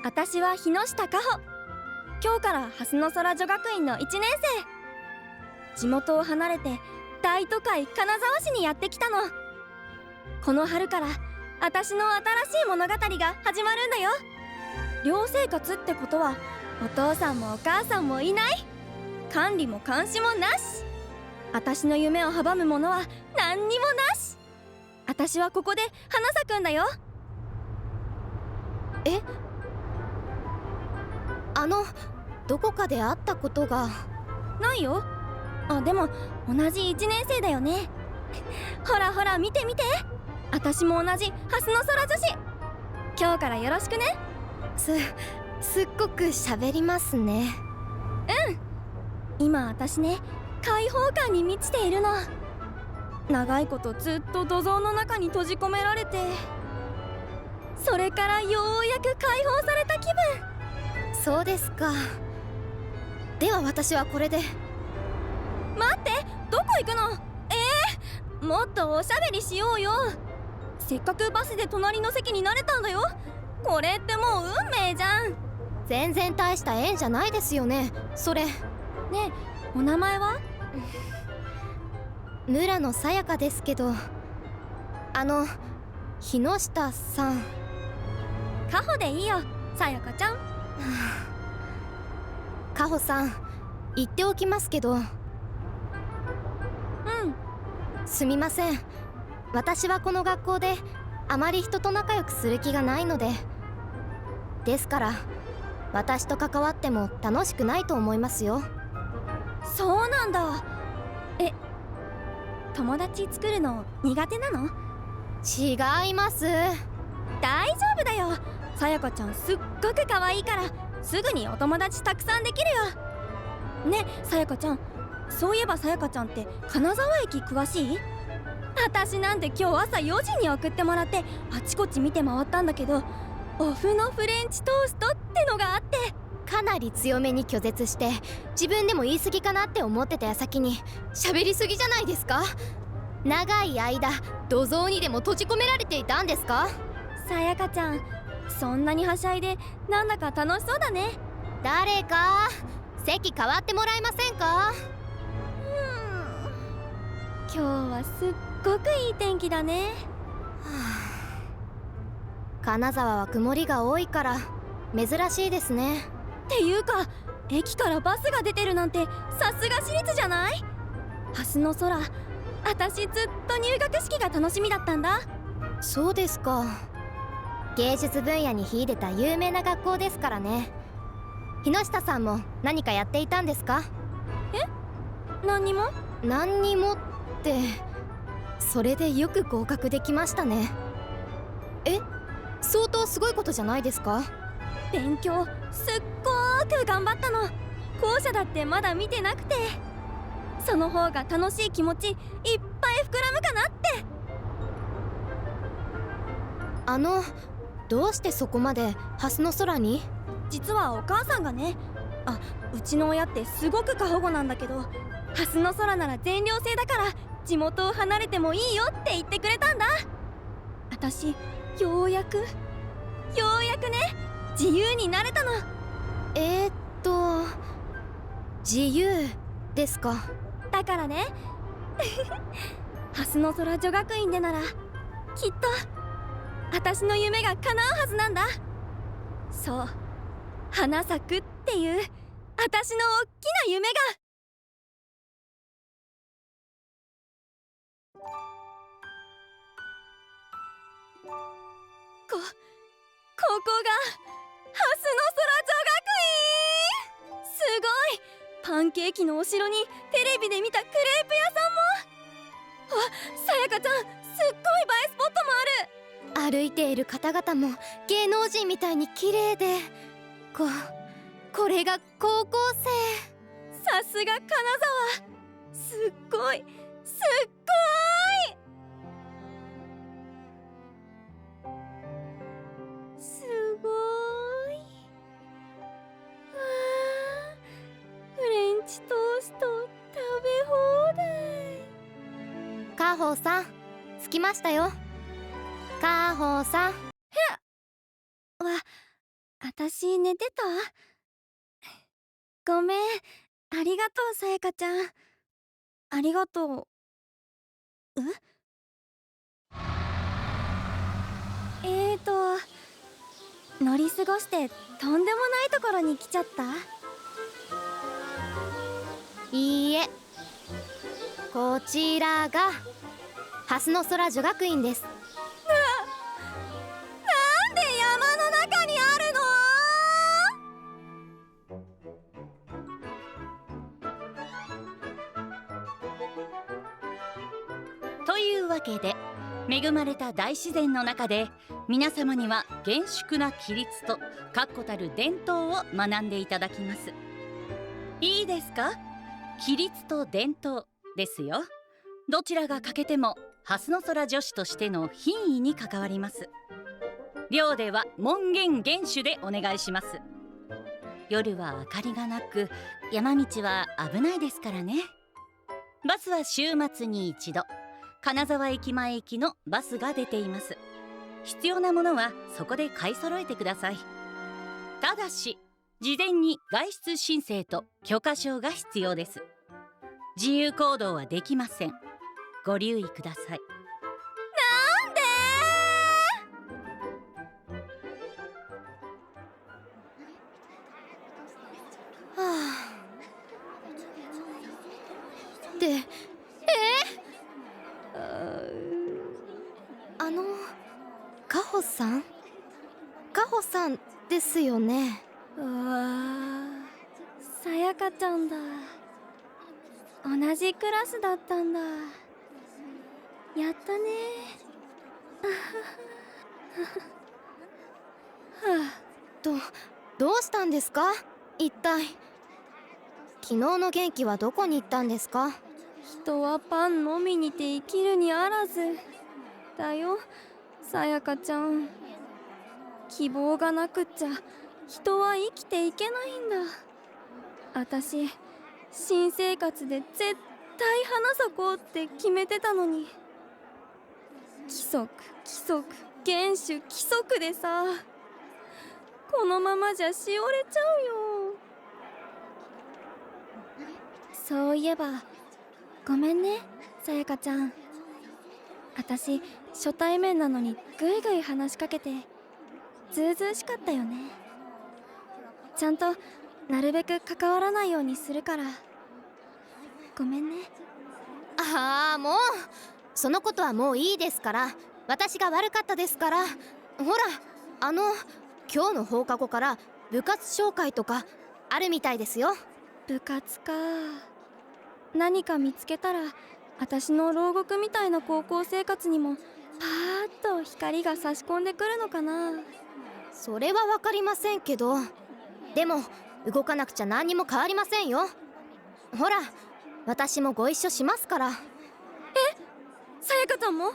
私は日下香穂。今日から蓮の空女学院の1年生。地元を離れて大都会金沢市にやってきたの。この春から私の新しい物語が始まるんだよ。寮生活ってことはお父さんもお母さんもいない、管理も監視もなし、私の夢を阻むものは何にもなし。私はここで花咲くんだよ。え、どこかで会ったことが。ないよ。あ、でも同じ1年生だよね。ほらほら見て見て、私も同じ蓮の空女子。今日からよろしくね。すっごく喋りますね。今私ね、開放感に満ちているの。長いことずっと土蔵の中に閉じ込められて、それからようやく解放された気分。そうですか。では私はこれで。待って、どこ行くの？もっとおしゃべりしようよ。せっかくバスで隣の席になれたんだよ。これってもう運命じゃん。全然大した縁じゃないですよね、それ。ねえ、お名前は？村野さやかですけど、日下さん。カホでいいよ、さやかちゃん。カホさん、言っておきますけど。すみません。私はこの学校であまり人と仲良くする気がないので。ですから私と関わっても楽しくないと思いますよ。そうなんだ。友達作るの苦手なの？違います。大丈夫だよ。さやかちゃんすっごく可愛いからすぐにお友達たくさんできるよ。ねえさやかちゃん、そういえばさやかちゃんって金沢駅詳しい？私なんて今日朝4時に送ってもらってあちこち見て回ったんだけど、オフのフレンチトーストってのがあって。かなり強めに拒絶して自分でも言い過ぎかなって思ってた矢先に喋りすぎじゃないですか。長い間土蔵にでも閉じ込められていたんですか？さやかちゃん、そんなにはしゃいでなんだか楽しそうだね。誰か席変わってもらえませんか？今日はすっごくいい天気だね。金沢は曇りが多いから珍しいですね。っていうか駅からバスが出てるなんてさすが私立じゃない？蓮の空、私ずっと入学式が楽しみだったんだ。そうですか。芸術分野に秀でた有名な学校ですからね。日下さんも何かやっていたんですか？何にも。何にもって、それでよく合格できましたね。相当すごいことじゃないですか？勉強すっごーく頑張ったの。校舎だってまだ見てなくて、その方が楽しい気持ちいっぱい膨らむかなって。どうしてそこまで蓮の空に？実はお母さんがね、うちの親ってすごく過保護なんだけど、蓮の空なら全寮制だから地元を離れてもいいよって言ってくれたんだ。私ようやくね、自由になれたの。自由ですか？だからね蓮の空女学院でならきっと私の夢が叶うはずなんだ。そう、花咲くっていう私の大きな夢が。ここが蓮の空女学院。すごい、パンケーキの後ろにテレビで見たクレープ屋さんも。さやかちゃん、すっごい映えスポットもある。歩いている方々も芸能人みたいに綺麗で、これが高校生。さすが金沢、すっごい。すごい。わあ、フレンチトースト食べ放題。カホさん、着きましたよ。カホさん。私寝てた？ごめん。ありがとう、さやかちゃん。ありがとう。乗り過ごしてとんでもないところに来ちゃった？いいえ、こちらが蓮の空女学院です。なんで山の中にあるの？というわけで、恵まれた大自然の中で皆様には厳粛な規律と確固たる伝統を学んでいただきます。いいですか？規律と伝統ですよ。どちらが欠けても蓮の空女子としての品位に関わります。寮では門限厳守でお願いします。夜は明かりがなく、山道は危ないですからね。バスは週末に一度、金沢駅前行きのバスが出ています。必要なものはそこで買い揃えてください。ただし事前に外出申請と許可証が必要です。自由行動はできません。ご留意ください。なんで？はあ。で、カホさん？カホさんですよね。うわ、さやかちゃんだ。同じクラスだったんだ。やったね。はあ、どうしたんですか？一体。昨日の元気はどこに行ったんですか？人はパンのみにて生きるにあらずだよ、さやかちゃん。希望がなくっちゃ人は生きていけないんだ。私、新生活で絶対花咲こうって決めてたのに。規則規則厳守規則でさ、このままじゃしおれちゃうよ。そういえばごめんね、さやかちゃん。私、初対面なのにぐいぐい話しかけてずうずうしかったよね。ちゃんとなるべく関わらないようにするから。ごめんね。ああ、もうそのことはもういいですから。私が悪かったですから。ほら、今日の放課後から部活紹介とかあるみたいですよ。部活か。何か見つけたら私の牢獄みたいな高校生活にもパーッと光が差し込んでくるのかな。それは分かりませんけど、でも動かなくちゃ何にも変わりませんよ。ほら、私もご一緒しますから。さやかちゃんもいい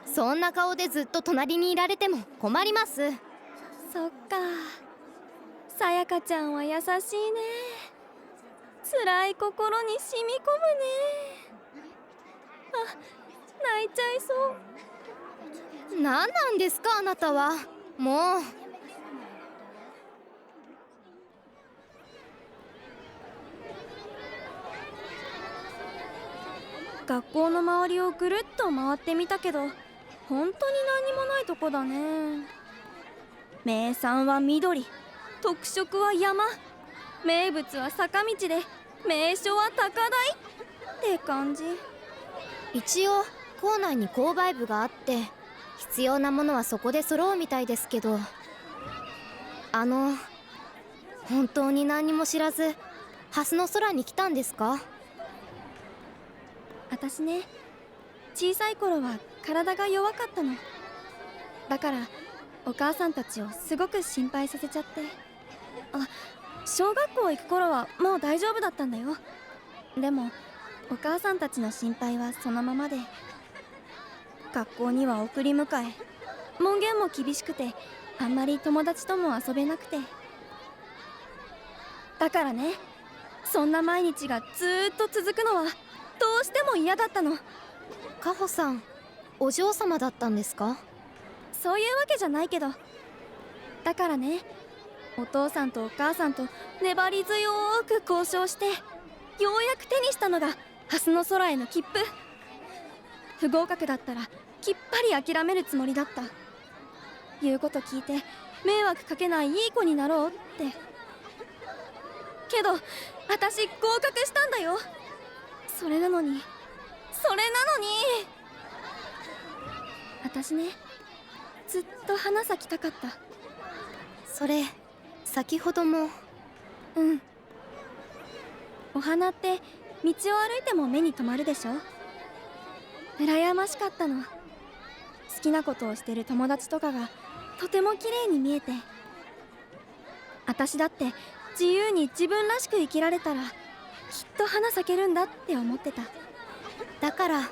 の？そんな顔でずっと隣にいられても困ります。そっか、さやかちゃんは優しいね。辛い心に染み込むね。あ、泣いちゃいそう。何なんですかあなたは。もう。学校の周りをぐるっと回ってみたけど、本当に何にもないとこだね。名産は緑、特色は山、名物は坂道で、名所は高台って感じ。一応校内に購買部があって、必要なものはそこで揃うみたいですけど、本当に何にも知らず蓮の空に来たんですか？私ね、小さい頃は体が弱かったの。だからお母さんたちをすごく心配させちゃって。小学校行く頃はもう大丈夫だったんだよ。でもお母さんたちの心配はそのままで、学校には送り迎え、門限も厳しくてあんまり友達とも遊べなくて。だからね、そんな毎日がずーっと続くのはどうしても嫌だったの。カホさん、お嬢様だったんですか？そういうわけじゃないけど、だからね、お父さんとお母さんと粘り強く交渉して、ようやく手にしたのが蓮の空への切符。不合格だったらきっぱり諦めるつもりだった。言うこと聞いて迷惑かけないいい子になろうって。けど私合格したんだよ。それなのに私ね、ずっと花咲きたかった。それ先ほども。うん。お花って道を歩いても目に留まるでしょ。羨ましかったの。好きなことをしてる友達とかがとても綺麗に見えて、私だって自由に自分らしく生きられたらきっと花咲けるんだって思ってた。だから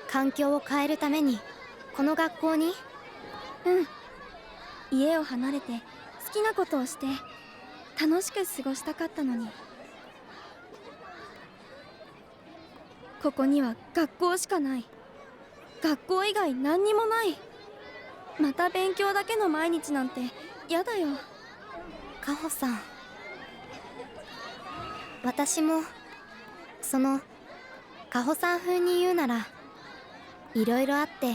環境を変えるためにこの学校に。うん。家を離れて好きなことをして楽しく過ごしたかったのに。ここには学校しかない。学校以外何にもない。また勉強だけの毎日なんて嫌だよ。カホさん、私もそのカホさん風に言うならいろいろあって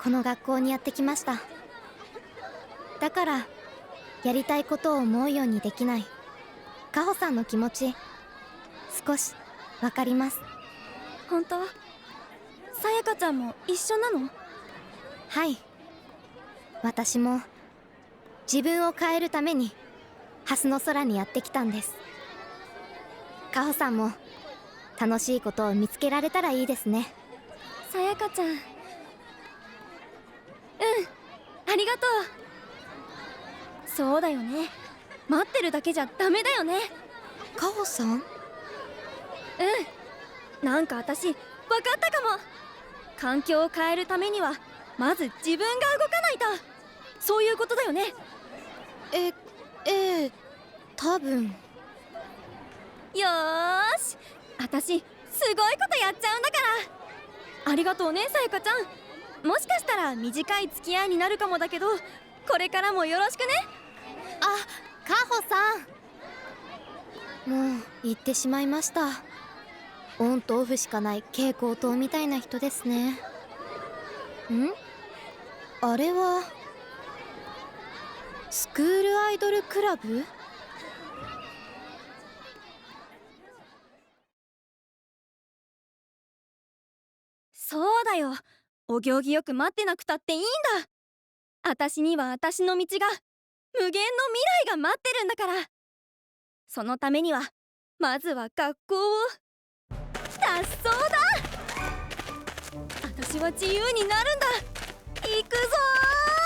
この学校にやってきました。だからやりたいことを思うようにできないカホさんの気持ち、少しわかります。本当？さやかちゃんも一緒なの？はい、私も自分を変えるために蓮の空にやってきたんです。カホさんも楽しいことを見つけられたらいいですね。さやかちゃん、ありがとう。そうだよね、待ってるだけじゃダメだよね。カホさん？なんか私分かったかも。環境を変えるためにはまず自分が動かないと。そういうことだよね。ええ、多分。よーし、私すごいことやっちゃうんだから。ありがとうね、さやかちゃん。もしかしたら短い付き合いになるかもだけど、これからもよろしくね。あ、カホさん、もう言ってしまいました。オンとオフしかない蛍光灯みたいな人ですね。あれはスクールアイドルクラブ？そうだよ、お行儀よく待ってなくたっていいんだ。私には私の道が、無限の未来が待ってるんだから。そのためにはまずは学校を脱走だ。私は自由になるんだ。行くぞー。